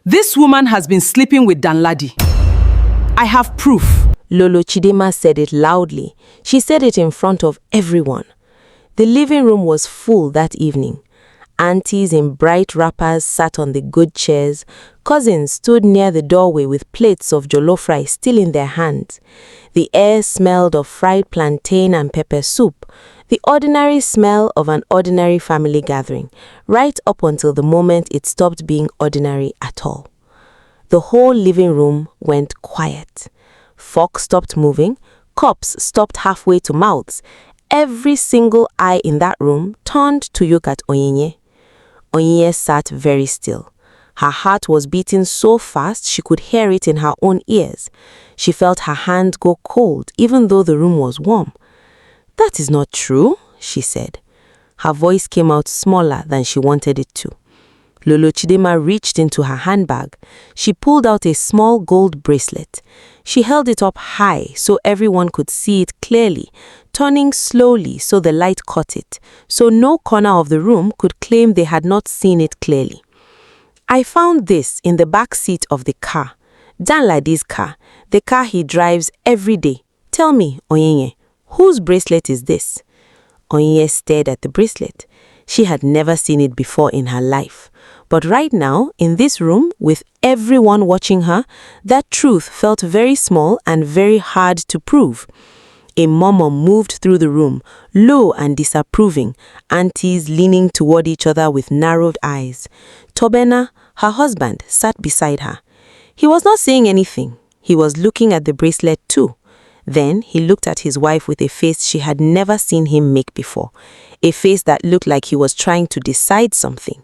This woman has been sleeping with Danladi. I have proof. Lolo Chidema said it loudly. She said it in front of everyone. The living room was full that evening. Aunties in bright wrappers sat on the good chairs. Cousins stood near the doorway with plates of jollof rice still in their hands. The air smelled of fried plantain and pepper soup, the ordinary smell of an ordinary family gathering, right up until the moment it stopped being ordinary at all. The whole living room went quiet. Forks stopped moving, cups stopped halfway to mouths. Every single eye in that room turned to look at Onyinye. Onyinye sat very still. Her heart was beating so fast she could hear it in her own ears. She felt her hand go cold even though the room was warm. "That is not true," she said. Her voice came out smaller than she wanted it to. Lolo Chidema reached into her handbag. She pulled out a small gold bracelet. She held it up high so everyone could see it clearly, turning slowly so the light caught it, so no corner of the room could claim they had not seen it clearly. "I found this in the back seat of the car. Danladi's car, the car he drives every day. Tell me, Onyinye, whose bracelet is this?" Onyinye stared at the bracelet. She had never seen it before in her life. But right now, in this room, with everyone watching her, that truth felt very small and very hard to prove. A murmur moved through the room, low and disapproving, aunties leaning toward each other with narrowed eyes. Tobena, her husband, sat beside her. He was not saying anything. He was looking at the bracelet too. Then he looked at his wife with a face she had never seen him make before, a face that looked like he was trying to decide something.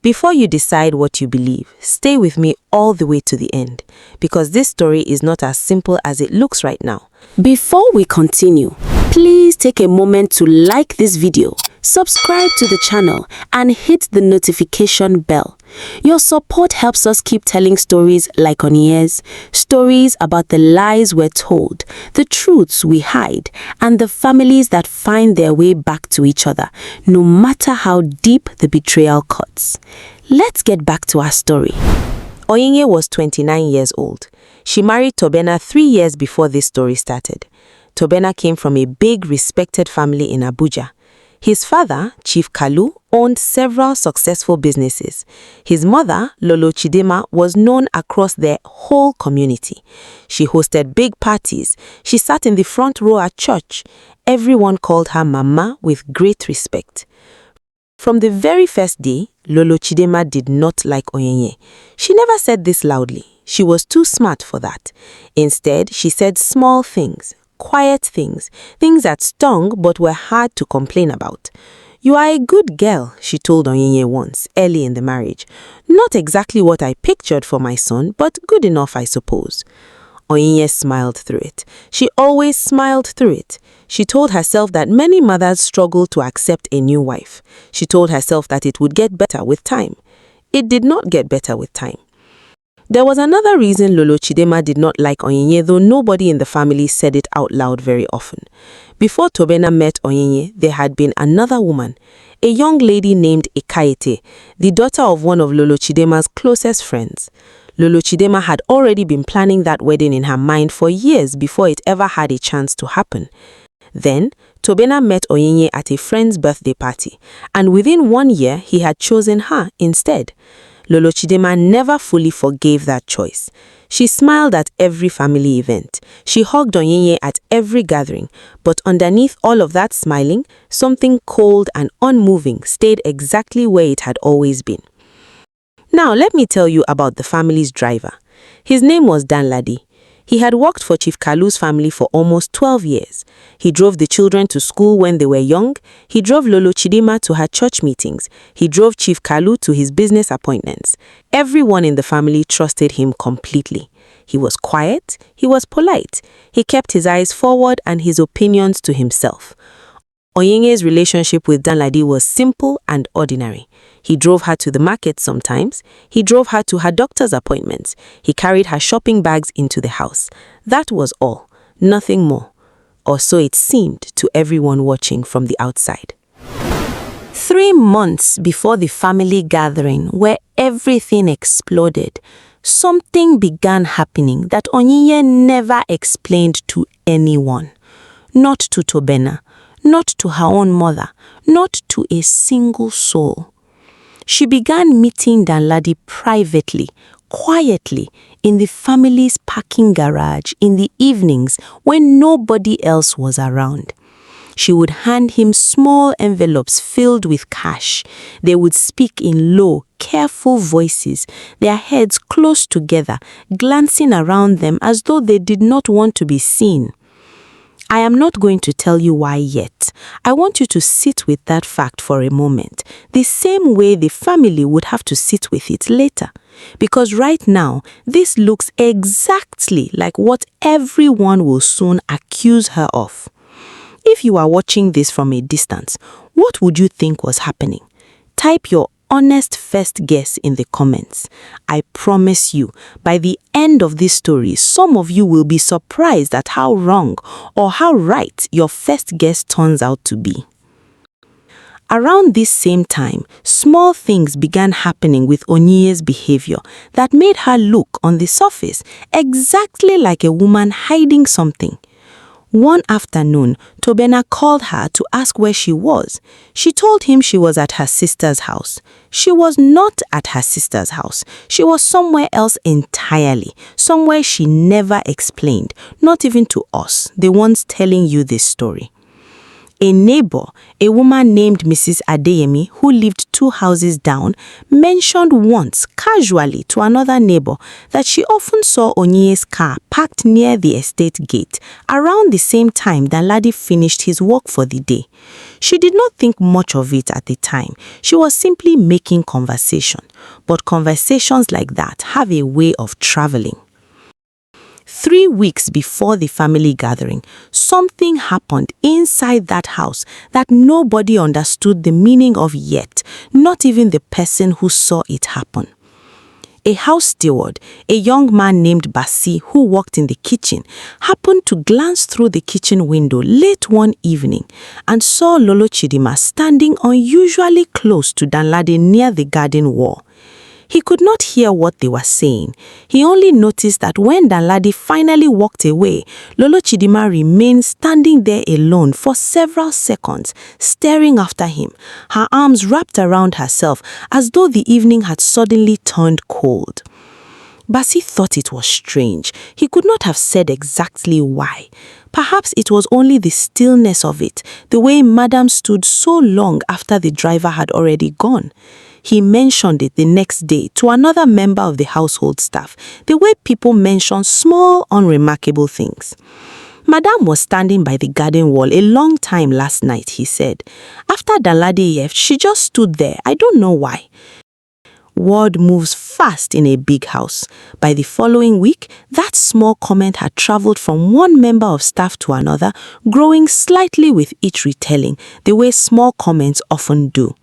Before you decide what you believe, stay with me all the way to the end, because this story is not as simple as it looks right now. Before we continue, please take a moment to like this video, subscribe to the channel, and hit the notification bell. Your support helps us keep telling stories like Onyinye's, stories about the lies we're told, the truths we hide, and the families that find their way back to each other, no matter how deep the betrayal cuts. Let's get back to our story. Onyinye was 29 years old. She married Tobena 3 years before this story started. Tobena came from a big, respected family in Abuja. His father, Chief Kalu, owned several successful businesses. His mother, Lolo Chidema, was known across their whole community. She hosted big parties. She sat in the front row at church. Everyone called her Mama with great respect. From the very first day, Lolo Chidema did not like Onyinye. She never said this loudly. She was too smart for that. Instead, she said small things, quiet things, things that stung but were hard to complain about. "You are a good girl," she told Onyinye once, early in the marriage. "Not exactly what I pictured for my son, but good enough, I suppose." Onyinye smiled through it. She always smiled through it. She told herself that many mothers struggle to accept a new wife. She told herself that it would get better with time. It did not get better with time. There was another reason Lolo Chidema did not like Onyinye, though nobody in the family said it out loud very often. Before Tobena met Onyinye, there had been another woman, a young lady named Ekaete, the daughter of one of Lolo Chidema's closest friends. Lolo Chidema had already been planning that wedding in her mind for years before it ever had a chance to happen. Then, Tobena met Onyinye at a friend's birthday party, and within 1 year, he had chosen her instead. Lolo Chidema never fully forgave that choice. She smiled at every family event. She hugged Onyinye at every gathering, but underneath all of that smiling, something cold and unmoving stayed exactly where it had always been. Now, let me tell you about the family's driver. His name was Danladi. He had worked for Chief Kalu's family for almost 12 years. He drove the children to school when they were young. He drove Lolo Chidema to her church meetings. He drove Chief Kalu to his business appointments. Everyone in the family trusted him completely. He was quiet. He was polite. He kept his eyes forward and his opinions to himself. Onyinye's relationship with Danladi was simple and ordinary. He drove her to the market sometimes. He drove her to her doctor's appointments. He carried her shopping bags into the house. That was all, nothing more. Or so it seemed to everyone watching from the outside. 3 months before the family gathering where everything exploded, something began happening that Onyinye never explained to anyone. Not to Tobena, not to her own mother, not to a single soul. She began meeting Danladi privately, quietly, in the family's parking garage in the evenings when nobody else was around. She would hand him small envelopes filled with cash. They would speak in low, careful voices, their heads close together, glancing around them as though they did not want to be seen. I am not going to tell you why yet. I want you to sit with that fact for a moment, the same way the family would have to sit with it later. Because right now, this looks exactly like what everyone will soon accuse her of. If you are watching this from a distance, what would you think was happening? Type your honest first guess in the comments. I promise you, by the end of this story, some of you will be surprised at how wrong or how right your first guess turns out to be. Around this same time, small things began happening with Onyinye's behavior that made her look on the surface exactly like a woman hiding something. One afternoon, Tobena called her to ask where she was. She told him she was at her sister's house. She was not at her sister's house. She was somewhere else entirely, somewhere she never explained, not even to us, the ones telling you this story. A neighbor, a woman named Mrs. Adeyemi, who lived 2 houses down, mentioned once casually to another neighbor that she often saw Onyinye's car parked near the estate gate around the same time Danladi finished his work for the day. She did not think much of it at the time. She was simply making conversation. But conversations like that have a way of traveling. 3 weeks before the family gathering, something happened inside that house that nobody understood the meaning of yet, not even the person who saw it happen. A house steward, a young man named Basi who worked in the kitchen, happened to glance through the kitchen window late one evening and saw Lolo Chidima standing unusually close to Danladi near the garden wall. He could not hear what they were saying. He only noticed that when Danladi finally walked away, Lolo Chidima remained standing there alone for several seconds, staring after him, her arms wrapped around herself as though the evening had suddenly turned cold. Basi thought it was strange. He could not have said exactly why. Perhaps it was only the stillness of it, the way Madam stood so long after the driver had already gone. He mentioned it the next day to another member of the household staff, the way people mention small, unremarkable things. Madam was standing by the garden wall a long time last night, he said. After Danladi left, she just stood there. I don't know why. Word moves fast in a big house. By the following week, that small comment had traveled from one member of staff to another, growing slightly with each retelling, the way small comments often do.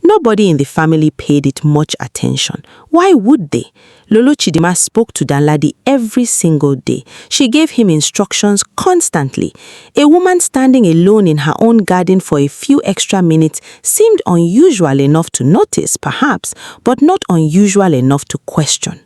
Nobody in the family paid it much attention. Why would they? Lolo Chidima spoke to Danladi every single day. She gave him instructions constantly. A woman standing alone in her own garden for a few extra minutes seemed unusual enough to notice, perhaps, but not unusual enough to question.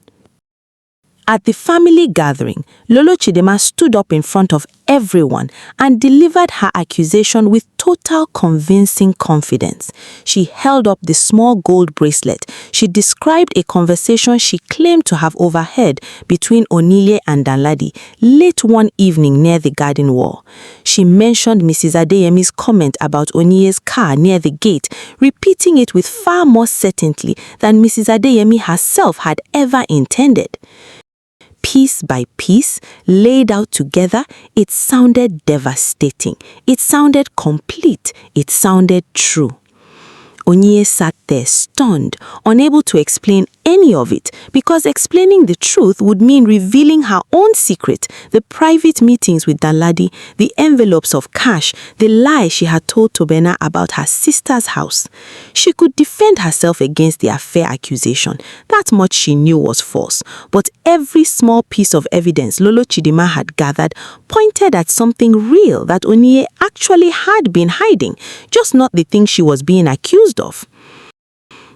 At the family gathering, Lolo Chidima stood up in front of everyone and delivered her accusation with total convincing confidence. She held up the small gold bracelet. She described a conversation she claimed to have overheard between Onyinye and Danladi late one evening near the garden wall. She mentioned Mrs. Adeyemi's comment about Onyinye's car near the gate, repeating it with far more certainty than Mrs. Adeyemi herself had ever intended. Piece by piece, laid out together, it sounded devastating. It sounded complete. It sounded true. Onyinye sat there stunned, unable to explain any of it, because explaining the truth would mean revealing her own secret, the private meetings with Danladi, the envelopes of cash, the lie she had told Tobena about her sister's house. She could defend herself against the affair accusation. That much she knew was false. But every small piece of evidence Lolo Chidima had gathered pointed at something real that Onyinye actually had been hiding, just not the thing she was being accused of.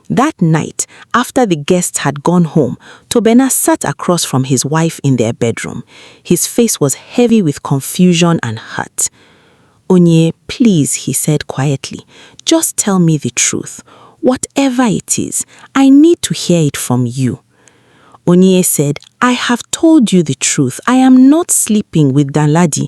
That night, after the guests had gone home, Tobena sat across from his wife in their bedroom. His face was heavy with confusion and hurt. "Onyinye, please," he said quietly, "just tell me the truth. Whatever it is, I need to hear it from you." Onyinye said, "I have told you the truth. I am not sleeping with Danladi."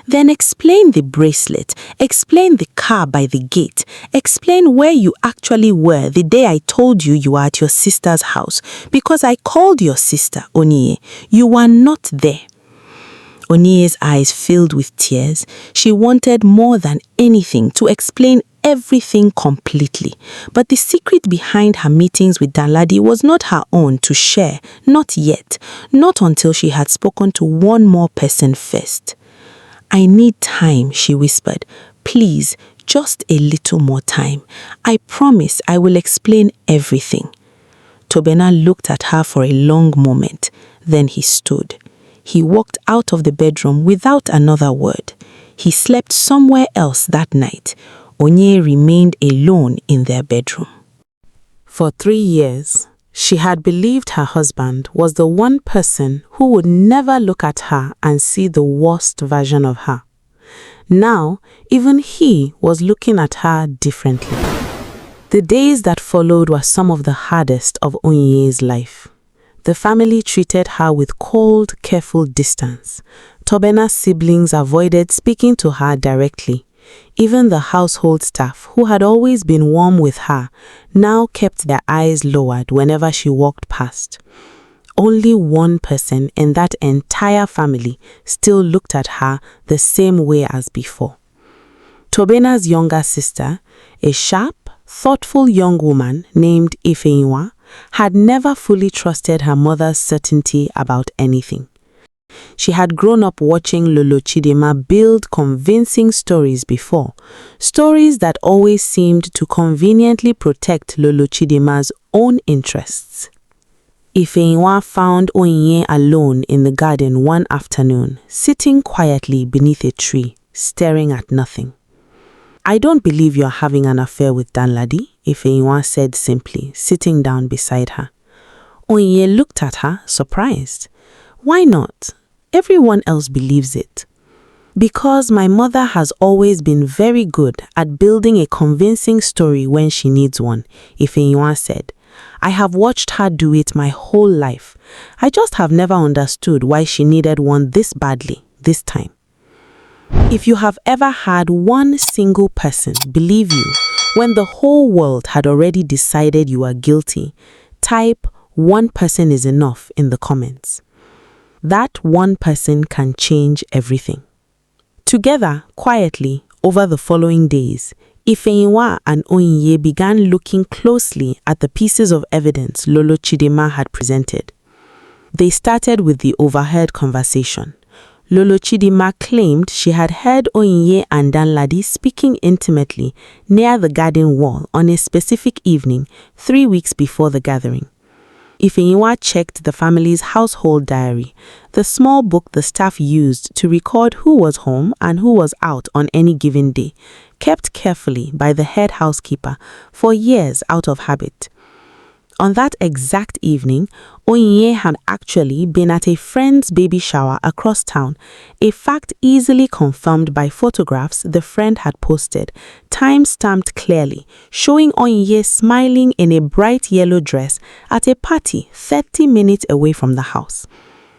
"Then explain the bracelet, explain the car by the gate, explain where you actually were the day I told you you were at your sister's house, because I called your sister, Onyinye. You were not there." Onyinye's eyes filled with tears. She wanted more than anything to explain everything completely. But the secret behind her meetings with Danladi was not her own to share, not yet, not until she had spoken to one more person first. "I need time," she whispered. "Please, just a little more time. I promise I will explain everything." Tobena looked at her for a long moment. Then he stood. He walked out of the bedroom without another word. He slept somewhere else that night. Onyinye remained alone in their bedroom. For 3 years, she had believed her husband was the one person who would never look at her and see the worst version of her. Now, even he was looking at her differently. The days that followed were some of the hardest of Onyinye's life. The family treated her with cold, careful distance. Tobena's siblings avoided speaking to her directly. Even the household staff, who had always been warm with her, now kept their eyes lowered whenever she walked past. Only one person in that entire family still looked at her the same way as before. Tobena's younger sister, a sharp, thoughtful young woman named Ifeinwa, had never fully trusted her mother's certainty about anything. She had grown up watching Lolo Chidima build convincing stories before, stories that always seemed to conveniently protect Lolo Chidima's own interests. Ifeinwa found Onyinye alone in the garden one afternoon, sitting quietly beneath a tree, staring at nothing. "I don't believe you're having an affair with Danladi," Ifeinwa said simply, sitting down beside her. Onyinye looked at her, surprised. "Why not? Everyone else believes it." "Because my mother has always been very good at building a convincing story when she needs one," Ifeinwa said. "I have watched her do it my whole life. I just have never understood why she needed one this badly, this time." If you have ever had one single person believe you when the whole world had already decided you are guilty, type "one person is enough" in the comments. That one person can change everything. Together, quietly, over the following days, Ifeinwa and Onyinye began looking closely at the pieces of evidence Lolo Chidima had presented. They started with the overheard conversation. Lolo Chidima claimed she had heard Onyinye and Danladi speaking intimately near the garden wall on a specific evening 3 weeks before the gathering. Ifeinwa checked the family's household diary, the small book the staff used to record who was home and who was out on any given day, kept carefully by the head housekeeper for years out of habit. On that exact evening, Onyinye had actually been at a friend's baby shower across town, a fact easily confirmed by photographs the friend had posted, time-stamped clearly, showing Onyinye smiling in a bright yellow dress at a party 30 minutes away from the house.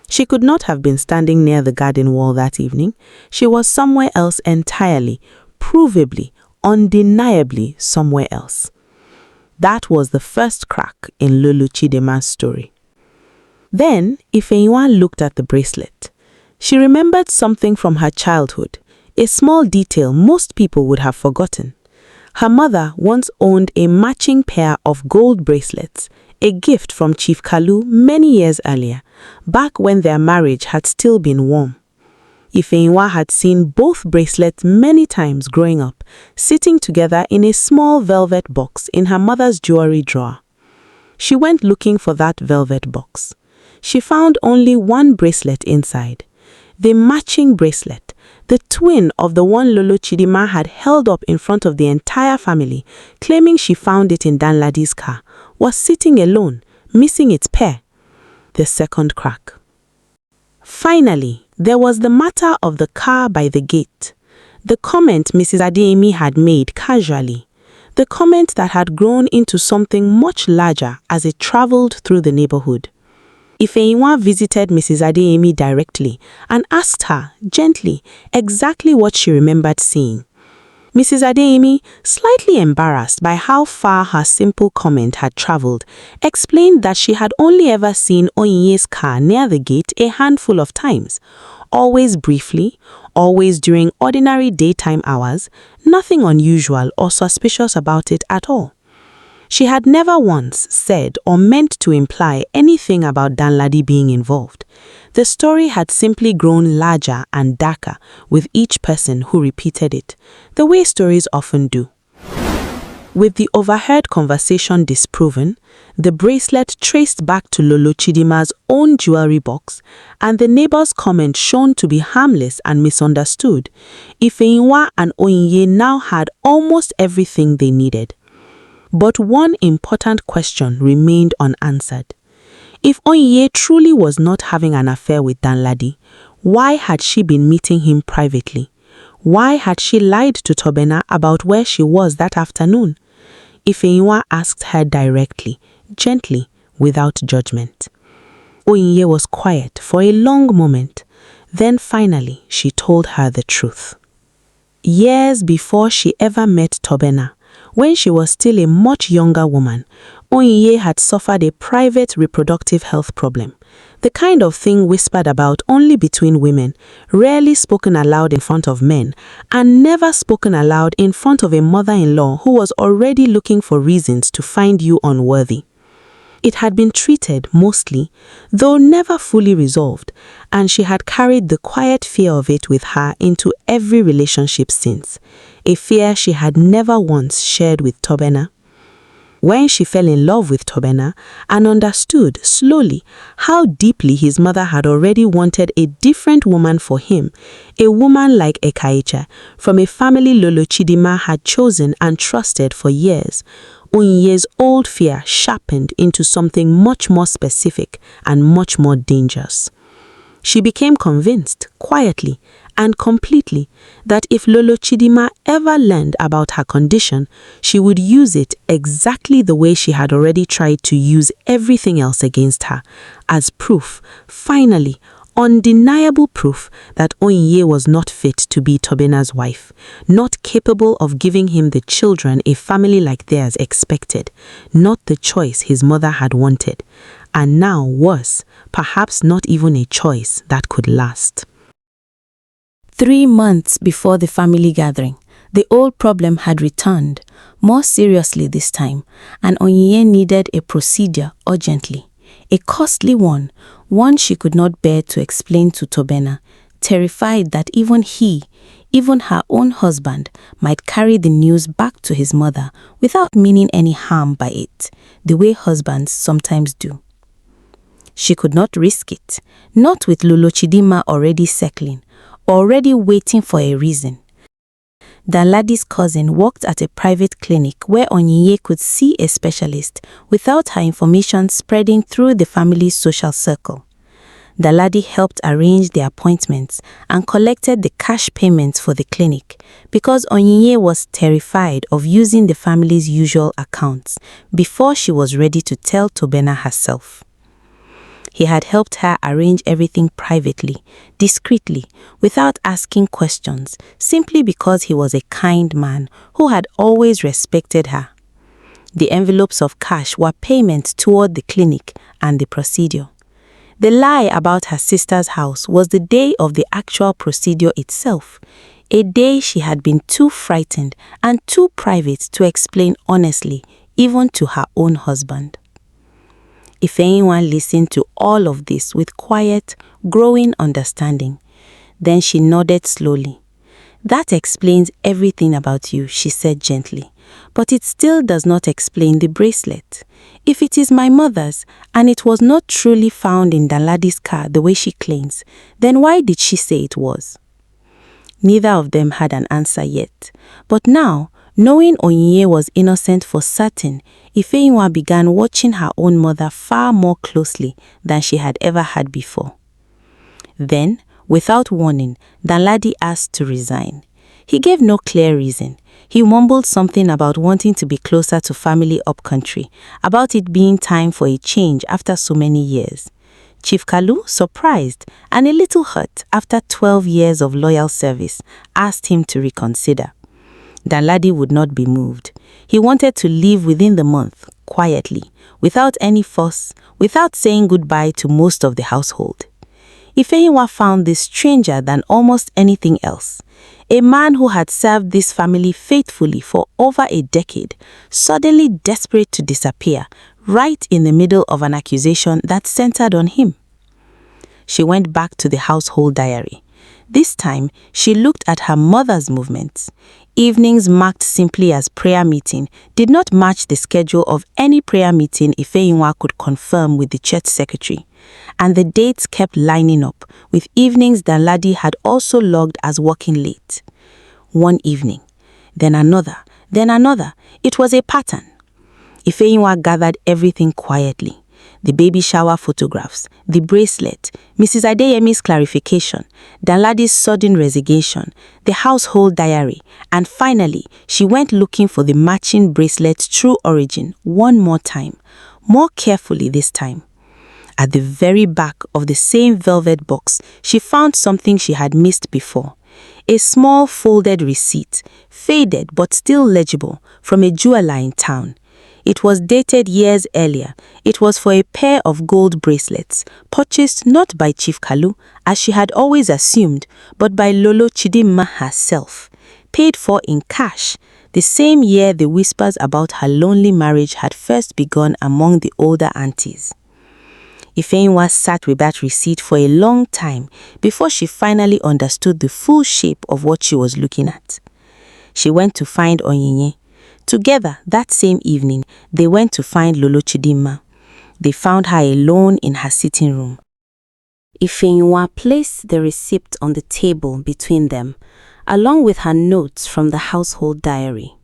She could not have been standing near the garden wall that evening. She was somewhere else entirely, provably, undeniably somewhere else. That was the first crack in Lolo Chidima's story. Then, Ifeinwa looked at the bracelet. She remembered something from her childhood, a small detail most people would have forgotten. Her mother once owned a matching pair of gold bracelets, a gift from Chief Kalu many years earlier, back when their marriage had still been warm. Ifeyinwa had seen both bracelets many times growing up, sitting together in a small velvet box in her mother's jewelry drawer. She went looking for that velvet box. She found only one bracelet inside. The matching bracelet, the twin of the one Lolo Chidima had held up in front of the entire family, claiming she found it in Danladi's car, was sitting alone, missing its pair. The second crack. Finally, there was the matter of the car by the gate. The comment Mrs. Adeyemi had made casually. The comment that had grown into something much larger as it traveled through the neighborhood. Ifeyinwa visited Mrs. Adeyemi directly and asked her, gently, exactly what she remembered seeing. Mrs. Adeyemi, slightly embarrassed by how far her simple comment had traveled, explained that she had only ever seen Onyinye's car near the gate a handful of times, always briefly, always during ordinary daytime hours, nothing unusual or suspicious about it at all. She had never once said or meant to imply anything about Danladi being involved. The story had simply grown larger and darker with each person who repeated it, the way stories often do. With the overheard conversation disproven, the bracelet traced back to Lolo Chidima's own jewelry box, and the neighbor's comment shown to be harmless and misunderstood, Ifeyinwa and Onyinye now had almost everything they needed. But one important question remained unanswered. If Onyinye truly was not having an affair with Danladi, why had she been meeting him privately? Why had she lied to Tobena about where she was that afternoon? Ifeyinwa asked her directly, gently, without judgment. Onyinye was quiet for a long moment. Then finally, she told her the truth. Years before she ever met Tobena, when she was still a much younger woman, Onyinye had suffered a private reproductive health problem, the kind of thing whispered about only between women, rarely spoken aloud in front of men, and never spoken aloud in front of a mother-in-law who was already looking for reasons to find you unworthy. It had been treated mostly, though never fully resolved, and she had carried the quiet fear of it with her into every relationship since, a fear she had never once shared with Tobena. When she fell in love with Tobena and understood slowly how deeply his mother had already wanted a different woman for him, a woman like Ekaicha, from a family Lolo Chidima had chosen and trusted for years, Onyinye's old fear sharpened into something much more specific and much more dangerous. She became convinced, quietly and completely, that if Lolo Chidima ever learned about her condition, she would use it exactly the way she had already tried to use everything else against her, as proof, finally, undeniable proof that Onyinye was not fit to be Tobena's wife, not capable of giving him the children a family like theirs expected, not the choice his mother had wanted, and now worse, perhaps not even a choice that could last. 3 months before the family gathering, the old problem had returned, more seriously this time, and Onyinye needed a procedure urgently. A costly one she could not bear to explain to Tobena, terrified that even her own husband, might carry the news back to his mother without meaning any harm by it, the way husbands sometimes do. She could not risk it, not with Lolo Chidima already circling, already waiting for a reason. Danladi's cousin worked at a private clinic where Onyinye could see a specialist without her information spreading through the family's social circle. Danladi helped arrange the appointments and collected the cash payments for the clinic because Onyinye was terrified of using the family's usual accounts before she was ready to tell Tobena herself. He had helped her arrange everything privately, discreetly, without asking questions, simply because he was a kind man who had always respected her. The envelopes of cash were payments toward the clinic and the procedure. The lie about her sister's house was the day of the actual procedure itself. A day she had been too frightened and too private to explain honestly, even to her own husband. Ifeyinwa listened to all of this with quiet, growing understanding. Then she nodded slowly. "That explains everything about you," she said gently. "But it still does not explain the bracelet. If it is my mother's, and it was not truly found in Danladi's car the way she claims, then why did she say it was?" Neither of them had an answer yet. But now, knowing Onyinye was innocent for certain, Ifeyinwa began watching her own mother far more closely than she had ever had before. Then, without warning, Danladi asked to resign. He gave no clear reason. He mumbled something about wanting to be closer to family upcountry, about it being time for a change after so many years. Chief Kalu, surprised and a little hurt after 12 years of loyal service, asked him to reconsider. Danladi would not be moved. He wanted to leave within the month, quietly, without any fuss, without saying goodbye to most of the household. Ifeyinwa found this stranger than almost anything else. A man who had served this family faithfully for over a decade, suddenly desperate to disappear, right in the middle of an accusation that centered on him. She went back to the household diary. This time, she looked at her mother's movements. Evenings marked simply as prayer meeting did not match the schedule of any prayer meeting Ifeyinwa could confirm with the church secretary. And the dates kept lining up with evenings Danladi had also logged as working late. One evening, then another, then another. It was a pattern. Ifeyinwa gathered everything quietly. The baby shower photographs, the bracelet, Mrs. Adeyemi's clarification, Danladi's sudden resignation, the household diary, and finally, she went looking for the matching bracelet's true origin one more time, more carefully this time. At the very back of the same velvet box, she found something she had missed before. A small folded receipt, faded but still legible, from a jeweler in town. It was dated years earlier. It was for a pair of gold bracelets, purchased not by Chief Kalu, as she had always assumed, but by Lolo Chidimma herself, paid for in cash, the same year the whispers about her lonely marriage had first begun among the older aunties. Ifeyinwa sat with that receipt for a long time before she finally understood the full shape of what she was looking at. She went to find Onyinye. Together, that same evening, they went to find Lolo Chidimma. They found her alone in her sitting room. Ifeyinwa placed the receipt on the table between them, along with her notes from the household diary.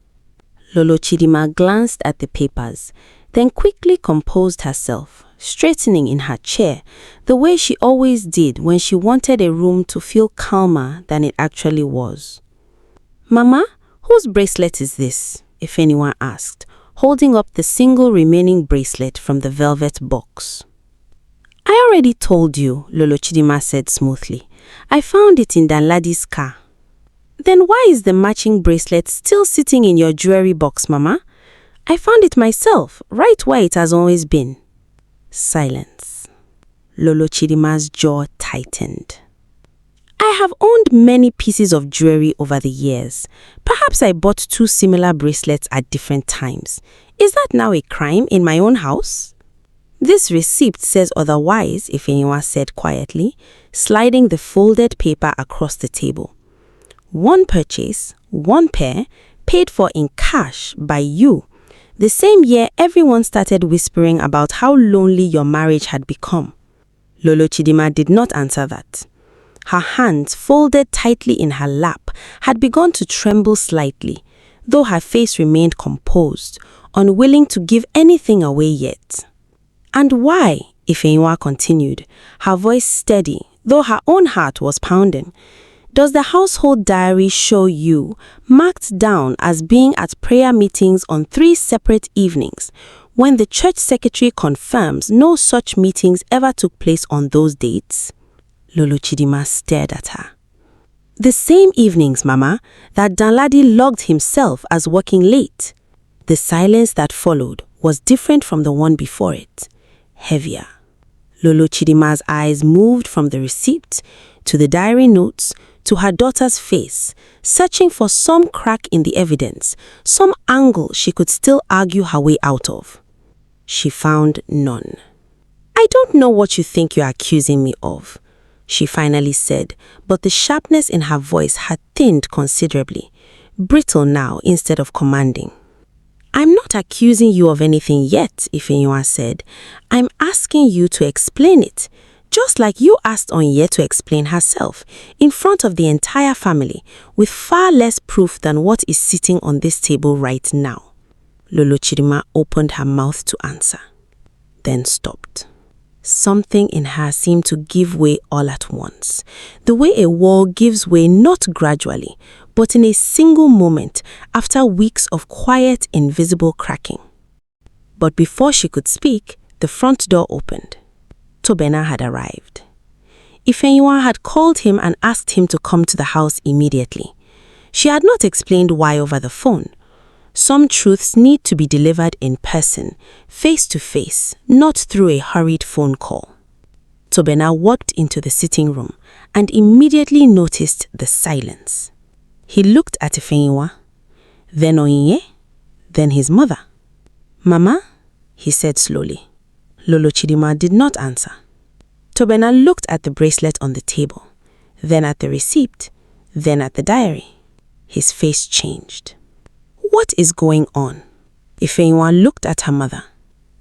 Lolo Chidimma glanced at the papers, then quickly composed herself, straightening in her chair, the way she always did when she wanted a room to feel calmer than it actually was. "Mama, whose bracelet is this?" Ifeyinwa asked, holding up the single remaining bracelet from the velvet box. "I already told you," Lolo Chidimma said smoothly. "I found it in Danladi's car." "Then why is the matching bracelet still sitting in your jewelry box, Mama? I found it myself, right where it has always been." Silence. Lolo Chidimma's jaw tightened. "I have owned many pieces of jewelry over the years. Perhaps I bought 2 similar bracelets at different times. Is that now a crime in my own house?" "This receipt says otherwise," Ifeyinwa said quietly, sliding the folded paper across the table. "One purchase, one pair, paid for in cash by you. The same year everyone started whispering about how lonely your marriage had become." Lolo Chidimma did not answer that. Her hands, folded tightly in her lap, had begun to tremble slightly, though her face remained composed, unwilling to give anything away yet. "And why?" Ifeyinwa continued, her voice steady, though her own heart was pounding. "Does the household diary show you, marked down as being at prayer meetings on 3 separate evenings, when the church secretary confirms no such meetings ever took place on those dates?" Lolo Chidimma stared at her. "The same evenings, Mama, that Danladi logged himself as working late." The silence that followed was different from the one before it, heavier. Lolo Chidimma's eyes moved from the receipt to the diary notes to her daughter's face, searching for some crack in the evidence, some angle she could still argue her way out of. She found none. "I don't know what you think you're accusing me of," she finally said, but the sharpness in her voice had thinned considerably, brittle now instead of commanding. "I'm not accusing you of anything yet," Ifenyinwa said. "I'm asking you to explain it, just like you asked Onyinye to explain herself, in front of the entire family, with far less proof than what is sitting on this table right now." Lolo Chidima opened her mouth to answer, then stopped. Something in her seemed to give way all at once, the way a wall gives way not gradually, but in a single moment after weeks of quiet, invisible cracking. But before she could speak, the front door opened. Tobena had arrived. Ifenyinwa had called him and asked him to come to the house immediately. She had not explained why over the phone. Some truths need to be delivered in person, face to face, not through a hurried phone call. Tobena walked into the sitting room and immediately noticed the silence. He looked at Ifenyinwa, then Onyinye, then his mother. "Mama?" he said slowly. Lolo Chidima did not answer. Tobena looked at the bracelet on the table, then at the receipt, then at the diary. His face changed. "What is going on?" Ifenyinwa looked at her mother.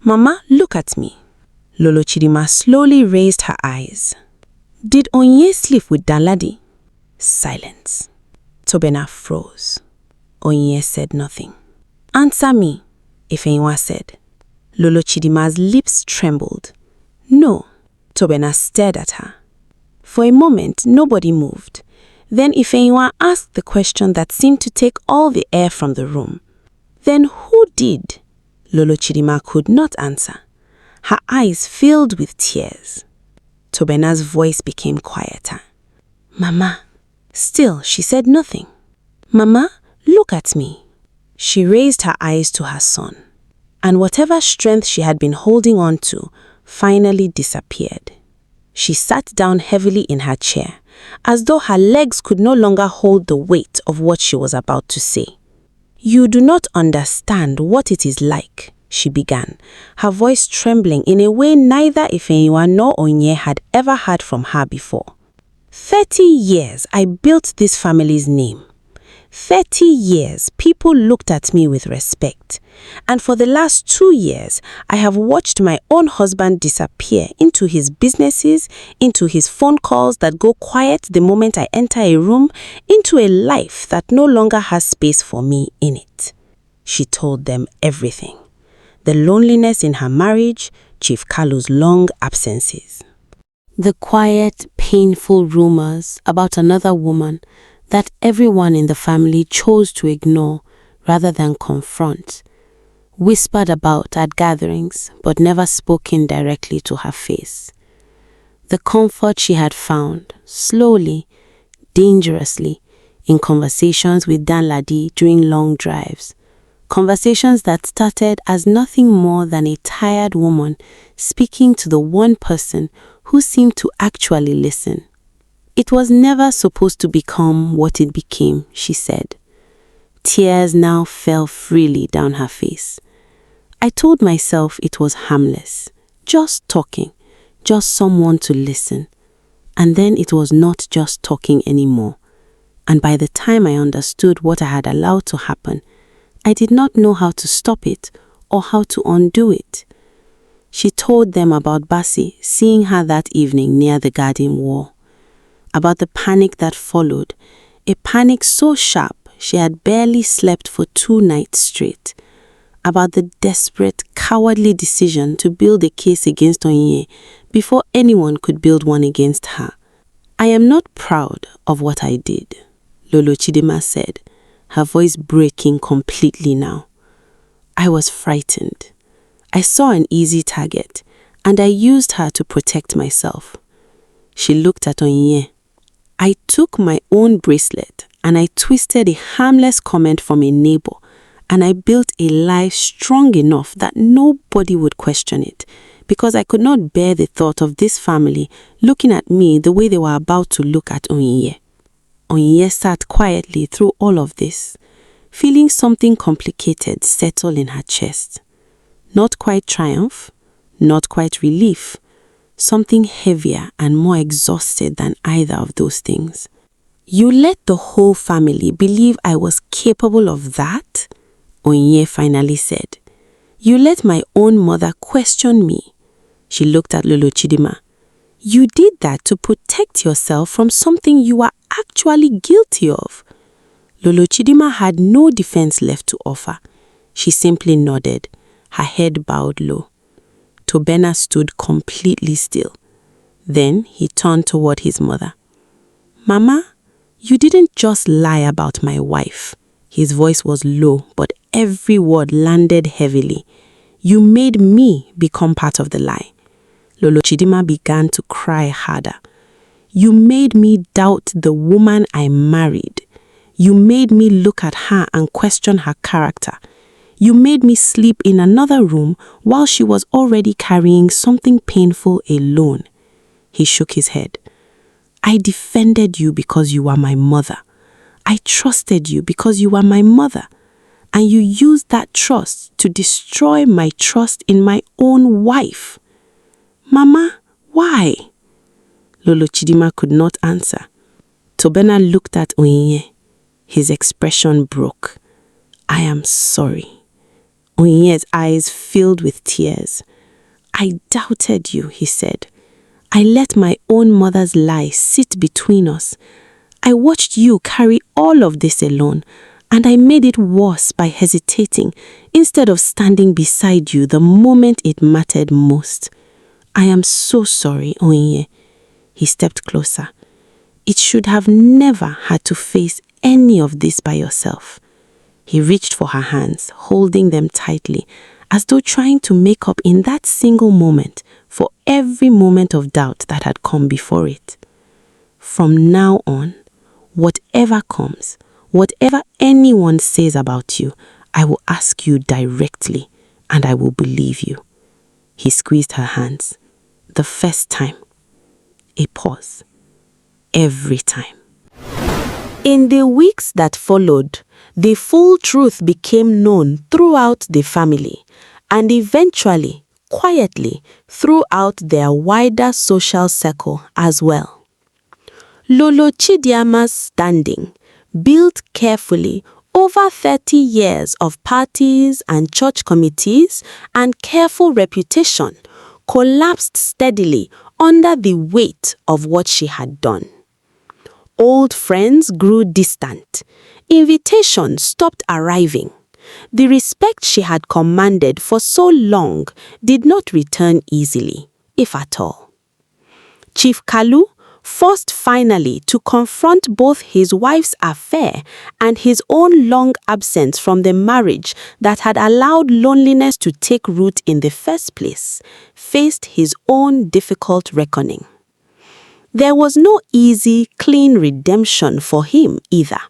"Mama, look at me." Lolo Chidima slowly raised her eyes. "Did Onyinye sleep with Danladi?" Silence. Tobena froze. Onyinye said nothing. "Answer me," Ifenyinwa said. Lolo Chidima's lips trembled. "No." Tobena stared at her. For a moment, nobody moved. Then Ifenyinwa asked the question that seemed to take all the air from the room. "Then who did?" Lolo Chidima could not answer. Her eyes filled with tears. Tobena's voice became quieter. "Mama." Still, she said nothing. "Mama, look at me." She raised her eyes to her son, and whatever strength she had been holding on to finally disappeared. She sat down heavily in her chair, as though her legs could no longer hold the weight of what she was about to say. "You do not understand what it is like," she began, her voice trembling in a way neither Ifenyinwa nor Onyinye had ever heard from her before. 30 years I built this family's name. 30 years people looked at me with respect. And for the last 2 years, I have watched my own husband disappear into his businesses, into his phone calls that go quiet the moment I enter a room, into a life that no longer has space for me in it. She told them everything. The loneliness in her marriage, Chief Kalu's long absences. The quiet, painful rumors about another woman that everyone in the family chose to ignore rather than confront, whispered about at gatherings but never spoken directly to her face. The comfort she had found, slowly, dangerously, in conversations with Danladi during long drives, conversations that started as nothing more than a tired woman speaking to the one person who seemed to actually listen. It was never supposed to become what it became, she said. Tears now fell freely down her face. I told myself it was harmless, just talking, just someone to listen. And then it was not just talking anymore. And by the time I understood what I had allowed to happen, I did not know how to stop it or how to undo it. She told them about Basi seeing her that evening near the garden wall, about the panic that followed, a panic so sharp she had barely slept for 2 nights straight, about the desperate, cowardly decision to build a case against Onyinye before anyone could build one against her. I am not proud of what I did, Lolo Chidima said, her voice breaking completely now. I was frightened. I saw an easy target, and I used her to protect myself. She looked at Onyinye. I took my own bracelet and I twisted a harmless comment from a neighbor, and I built a lie strong enough that nobody would question it, because I could not bear the thought of this family looking at me the way they were about to look at Onyinye. Onyinye sat quietly through all of this, feeling something complicated settle in her chest. Not quite triumph, not quite relief, something heavier and more exhausted than either of those things. "You let the whole family believe I was capable of that?" Onyinye finally said. "You let my own mother question me." She looked at Lolo Chidima. "You did that to protect yourself from something you were actually guilty of." Lolo Chidima had no defense left to offer. She simply nodded, her head bowed low. Tobena stood completely still. Then he turned toward his mother. "Mama, you didn't just lie about my wife." His voice was low, but every word landed heavily. "You made me become part of the lie." Lolo Chidima began to cry harder. "You made me doubt the woman I married. You made me look at her and question her character. You made me sleep in another room while she was already carrying something painful alone." He shook his head. "I defended you because you were my mother. I trusted you because you were my mother. And you used that trust to destroy my trust in my own wife. Mama, why?" Lolo Chidima could not answer. Tobena looked at Onyinye. His expression broke. "I am sorry." Onyinye's eyes filled with tears. "I doubted you," he said. "I let my own mother's lie sit between us. I watched you carry all of this alone, and I made it worse by hesitating instead of standing beside you the moment it mattered most. I am so sorry, Onyinye." He stepped closer. "It should have never had to face any of this by yourself." He reached for her hands, holding them tightly, as though trying to make up in that single moment for every moment of doubt that had come before it. "From now on, whatever comes, whatever anyone says about you, I will ask you directly, and I will believe you." He squeezed her hands. The first time. A pause. Every time. In the weeks that followed, the full truth became known throughout the family, and eventually, quietly, throughout their wider social circle as well. Lolo Chidiama's standing, built carefully over 30 years of parties and church committees and careful reputation, collapsed steadily under the weight of what she had done. Old friends grew distant. Invitations stopped arriving. The respect she had commanded for so long did not return easily, if at all. Chief Kalu, forced finally to confront both his wife's affair and his own long absence from the marriage that had allowed loneliness to take root in the first place, faced his own difficult reckoning. There was no easy, clean redemption for him either.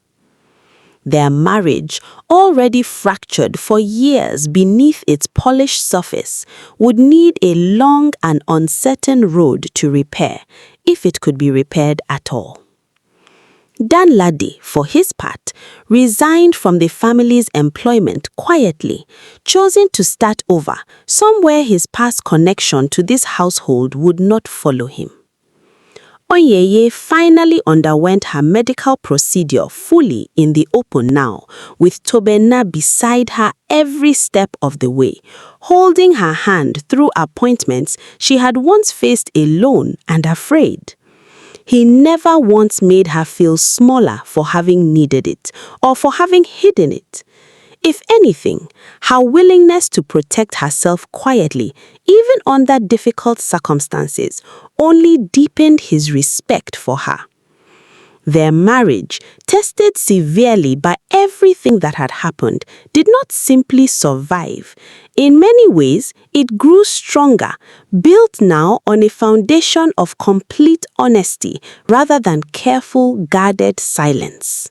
Their marriage, already fractured for years beneath its polished surface, would need a long and uncertain road to repair, if it could be repaired at all. Danladi, for his part, resigned from the family's employment quietly, choosing to start over somewhere his past connection to this household would not follow him. Onyinye finally underwent her medical procedure fully in the open now, with Tobena beside her every step of the way, holding her hand through appointments she had once faced alone and afraid. He never once made her feel smaller for having needed it or for having hidden it. If anything, her willingness to protect herself quietly, even under difficult circumstances, only deepened his respect for her. Their marriage, tested severely by everything that had happened, did not simply survive. In many ways, it grew stronger, built now on a foundation of complete honesty rather than careful, guarded silence.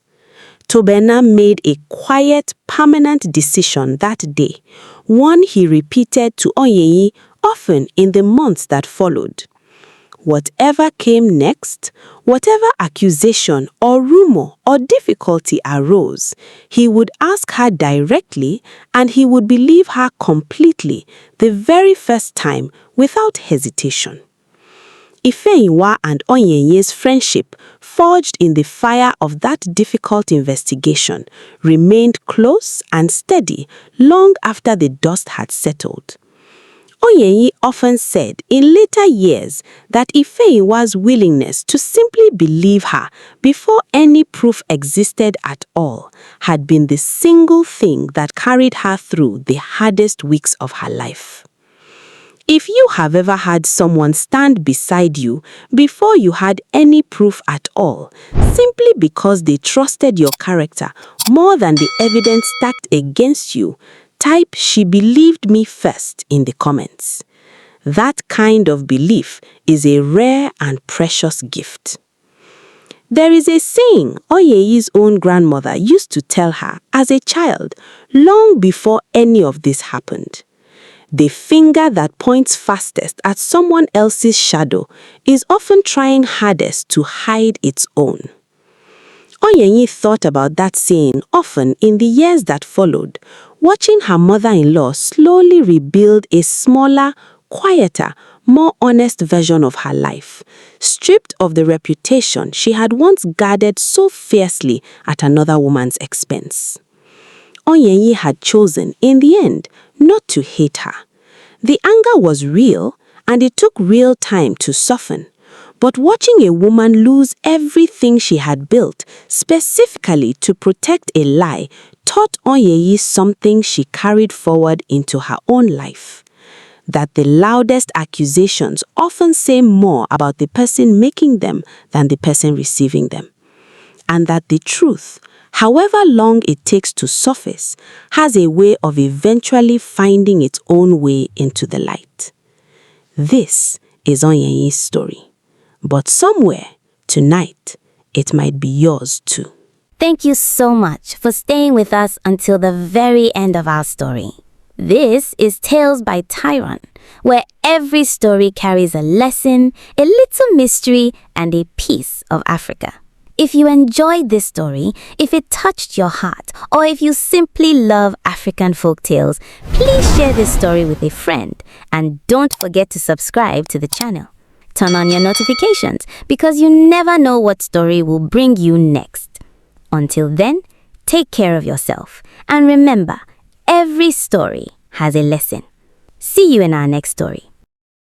Tobena made a quiet, permanent decision that day, one he repeated to Onyinye often in the months that followed. whatever came next, whatever accusation or rumor or difficulty arose, he would ask her directly and he would believe her completely the very first time without hesitation. Ifeyinwa and Onyenye's friendship, forged in the fire of that difficult investigation, remained close and steady long after the dust had settled. Onyinye often said in later years that Ifeyinwa's willingness to simply believe her before any proof existed at all had been the single thing that carried her through the hardest weeks of her life. If you have ever had someone stand beside you before you had any proof at all, simply because they trusted your character more than the evidence stacked against you, type "she believed me first" in the comments. That kind of belief is a rare and precious gift. There is a saying Onyenye's own grandmother used to tell her as a child, long before any of this happened. The finger that points fastest at someone else's shadow is often trying hardest to hide its own. Onyinye thought about that saying often in the years that followed, watching her mother-in-law slowly rebuild a smaller, quieter, more honest version of her life, stripped of the reputation she had once guarded so fiercely at another woman's expense. Onyinye had chosen, in the end, not to hate her. The anger was real, and it took real time to soften. But watching a woman lose everything she had built, specifically to protect a lie, taught Onyinye something she carried forward into her own life. That the loudest accusations often say more about the person making them than the person receiving them. And that the truth, however long it takes to surface, has a way of eventually finding its own way into the light. This is Onyenye's story. But somewhere, tonight, it might be yours too. Thank you so much for staying with us until the very end of our story. This is Tales by Tyron, where every story carries a lesson, a little mystery, and a piece of Africa. If you enjoyed this story, if it touched your heart, or if you simply love African folktales, please share this story with a friend, and don't forget to subscribe to the channel. Turn on your notifications because you never know what story will bring you next. Until then, take care of yourself, and remember, every story has a lesson. See you in our next story.